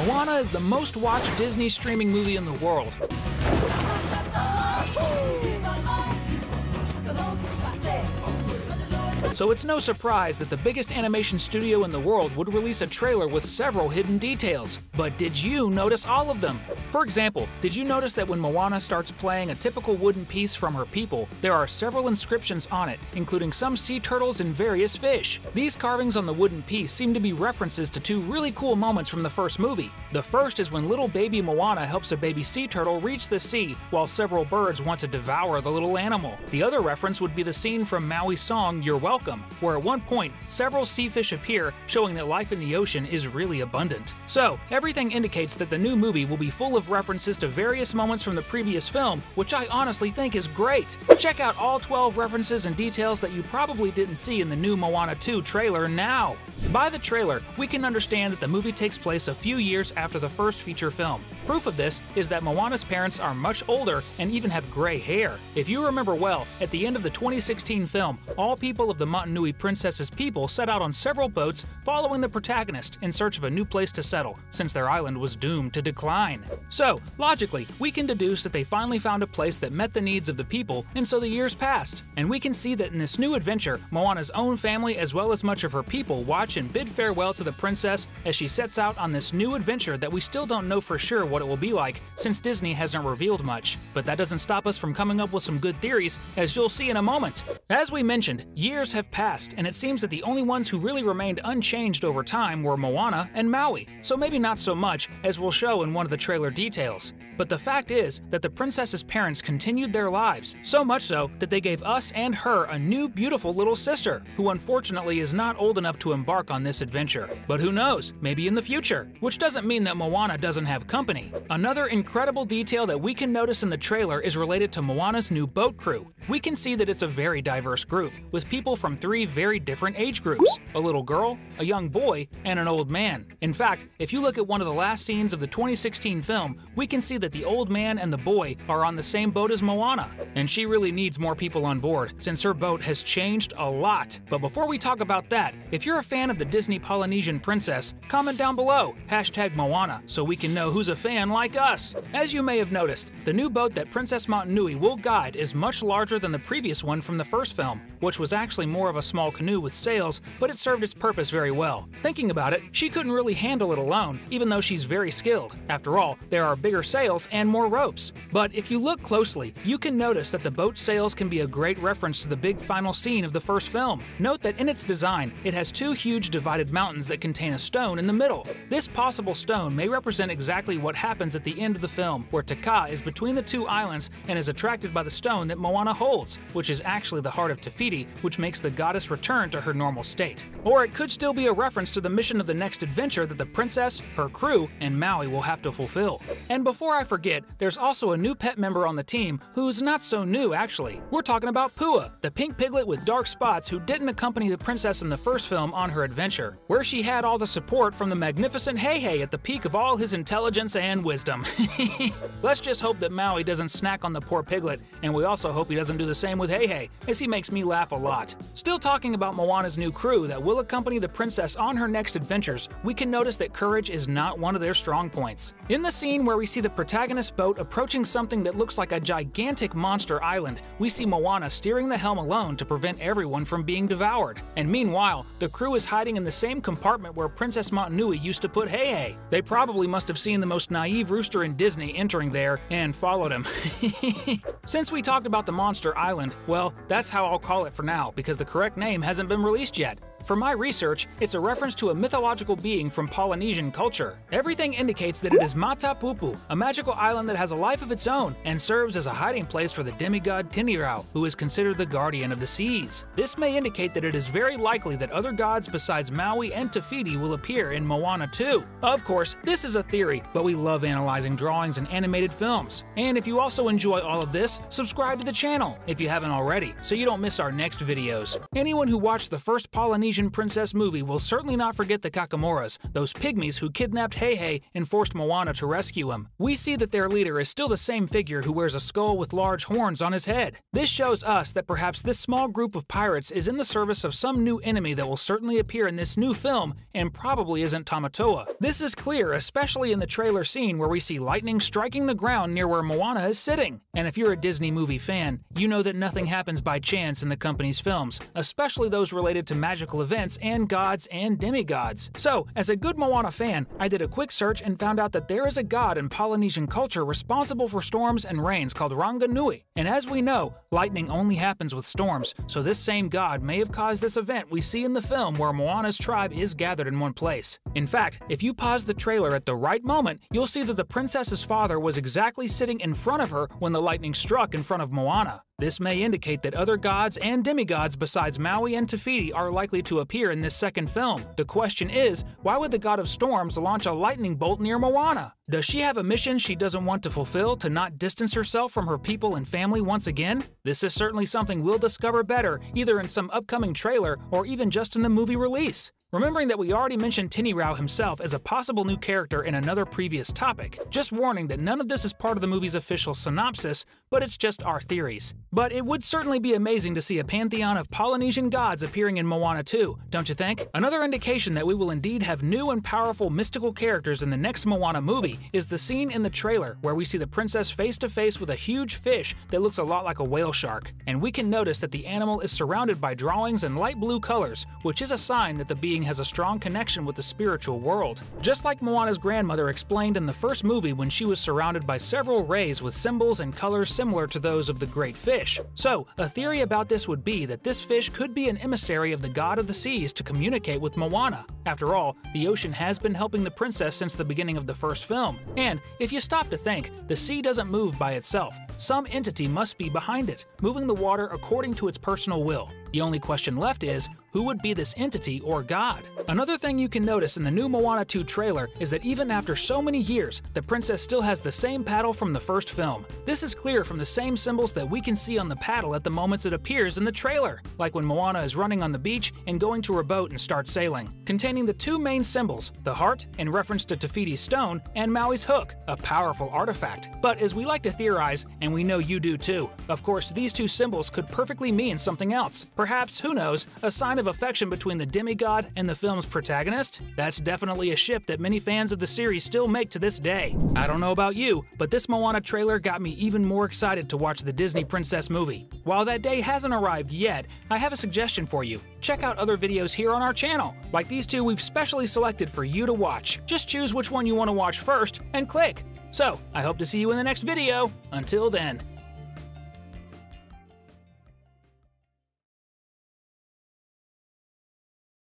Moana is the most watched Disney streaming movie in the world. So it's no surprise that the biggest animation studio in the world would release a trailer with several hidden details. But did you notice all of them? For example, did you notice that when Moana starts playing a typical wooden piece from her people, there are several inscriptions on it, including some sea turtles and various fish? These carvings on the wooden piece seem to be references to two really cool moments from the first movie. The first is when little baby Moana helps a baby sea turtle reach the sea while several birds want to devour the little animal. The other reference would be the scene from Maui's song You're Welcome, where at one point several sea fish appear, showing that life in the ocean is really abundant. So, everything indicates that the new movie will be full of references to various moments from the previous film, which I honestly think is great. Check out all 12 references and details that you probably didn't see in the new Moana 2 trailer now. By the trailer, we can understand that the movie takes place a few years after the first feature film. Proof of this is that Moana's parents are much older and even have gray hair. If you remember well, at the end of the 2016 film, all people of the Motunui Princess's people set out on several boats following the protagonist in search of a new place to settle, since their island was doomed to decline. So, logically, we can deduce that they finally found a place that met the needs of the people, and so the years passed. And we can see that in this new adventure, Moana's own family as well as much of her people watch and bid farewell to the princess as she sets out on this new adventure that we still don't know for sure what it will be like, since Disney hasn't revealed much. But that doesn't stop us from coming up with some good theories, as you'll see in a moment. As we mentioned, years have passed, and it seems that the only ones who really remained unchanged over time were Moana and Maui, so maybe not so much, as we'll show in one of the trailer details. But the fact is that the princess's parents continued their lives, so much so that they gave us and her a new beautiful little sister, who unfortunately is not old enough to embark on this adventure. But who knows, maybe in the future, which doesn't mean that Moana doesn't have company. Another incredible detail that we can notice in the trailer is related to Moana's new boat crew. We can see that it's a very diverse group, with people from 3 very different age groups: a little girl, a young boy, and an old man. In fact, if you look at one of the last scenes of the 2016 film, we can see that the old man and the boy are on the same boat as Moana. And she really needs more people on board, since her boat has changed a lot. But before we talk about that, if you're a fan of the Disney Polynesian princess, comment down below, #Moana, so we can know who's a fan like us. As you may have noticed, the new boat that Princess Motunui will guide is much larger than the previous one from the first film, which was actually more of a small canoe with sails, but it served its purpose very well. Thinking about it, she couldn't really handle it alone, even though she's very skilled. After all, there are bigger sails and more ropes. But if you look closely, you can notice that the boat's sails can be a great reference to the big final scene of the first film. Note that in its design, it has 2 huge divided mountains that contain a stone in the middle. This possible stone may represent exactly what happens at the end of the film, where Taka is between the 2 islands and is attracted by the stone that Moana holds, which is actually the heart of Te Fiti, which makes the goddess return to her normal state. Or it could still be a reference to the mission of the next adventure that the princess, her crew, and Maui will have to fulfill. And before I forget, there's also a new pet member on the team who's not so new actually. We're talking about Pua, the pink piglet with dark spots who didn't accompany the princess in the first film on her adventure, where she had all the support from the magnificent Heihei at the peak of all his intelligence and wisdom. Let's just hope that Maui doesn't snack on the poor piglet, and we also hope he doesn't do the same with Heihei, as he makes me laugh a lot. Still talking about Moana's new crew that will accompany the princess on her next adventures, we can notice that courage is not one of their strong points. In the scene where we see the protagonist's boat approaching something that looks like a gigantic monster island, we see Moana steering the helm alone to prevent everyone from being devoured. And meanwhile, the crew is hiding in the same compartment where Princess Motunui used to put Heihei. They probably must have seen the most naive rooster in Disney entering there and followed him. Since we talked about the monster island, well, that's how I'll call it for now, because the correct name hasn't been released yet. For my research, it's a reference to a mythological being from Polynesian culture. Everything indicates that it is Matapupu, a magical island that has a life of its own and serves as a hiding place for the demigod Tinirau, who is considered the guardian of the seas. This may indicate that it is very likely that other gods besides Maui and Te Fiti will appear in Moana 2. Of course, this is a theory, but we love analyzing drawings and animated films. And if you also enjoy all of this, subscribe to the channel if you haven't already, so you don't miss our next videos. Anyone who watched the first Polynesian Polynesian princess movie will certainly not forget the Kakamoras, those pygmies who kidnapped Heihei and forced Moana to rescue him. We see that their leader is still the same figure who wears a skull with large horns on his head. This shows us that perhaps this small group of pirates is in the service of some new enemy that will certainly appear in this new film and probably isn't Tamatoa. This is clear, especially in the trailer scene where we see lightning striking the ground near where Moana is sitting. And if you're a Disney movie fan, you know that nothing happens by chance in the company's films, especially those related to magical events and gods and demigods. So, as a good Moana fan, I did a quick search and found out that there is a god in Polynesian culture responsible for storms and rains called Ranganui. And as we know, lightning only happens with storms, so this same god may have caused this event we see in the film where Moana's tribe is gathered in one place. In fact, if you pause the trailer at the right moment, you'll see that the princess's father was exactly sitting in front of her when the lightning struck in front of Moana. This may indicate that other gods and demigods besides Maui and Te Fiti are likely to appear in this second film. The question is, why would the god of storms launch a lightning bolt near Moana? Does she have a mission she doesn't want to fulfill to not distance herself from her people and family once again? This is certainly something we'll discover better, either in some upcoming trailer or even just in the movie release. Remembering that we already mentioned Tini Rao himself as a possible new character in another previous topic, just warning that none of this is part of the movie's official synopsis, but it's just our theories. But it would certainly be amazing to see a pantheon of Polynesian gods appearing in Moana 2, don't you think? Another indication that we will indeed have new and powerful mystical characters in the next Moana movie is the scene in the trailer where we see the princess face to face with a huge fish that looks a lot like a whale shark. And we can notice that the animal is surrounded by drawings in light blue colors, which is a sign that the being has a strong connection with the spiritual world. Just like Moana's grandmother explained in the first movie when she was surrounded by several rays with symbols and colors similar to those of the great fish. So, a theory about this would be that this fish could be an emissary of the god of the seas to communicate with Moana. After all, the ocean has been helping the princess since the beginning of the first film. And if you stop to think, the sea doesn't move by itself. Some entity must be behind it, moving the water according to its personal will. The only question left is, who would be this entity or god? Another thing you can notice in the new Moana 2 trailer is that even after so many years, the princess still has the same paddle from the first film. This is clear from the same symbols that we can see on the paddle at the moments it appears in the trailer, like when Moana is running on the beach and going to her boat and starts sailing, containing the two main symbols, the heart, in reference to Te Fiti's stone, and Maui's hook, a powerful artifact. But as we like to theorize, and we know you do too, of course these two symbols could perfectly mean something else. Perhaps, who knows, a sign of affection between the demigod and the film's protagonist? That's definitely a ship that many fans of the series still make to this day. I don't know about you, but this Moana trailer got me even more excited to watch the Disney Princess movie. While that day hasn't arrived yet, I have a suggestion for you. Check out other videos here on our channel, like these two we've specially selected for you to watch. Just choose which one you want to watch first and click. So, I hope to see you in the next video. Until then.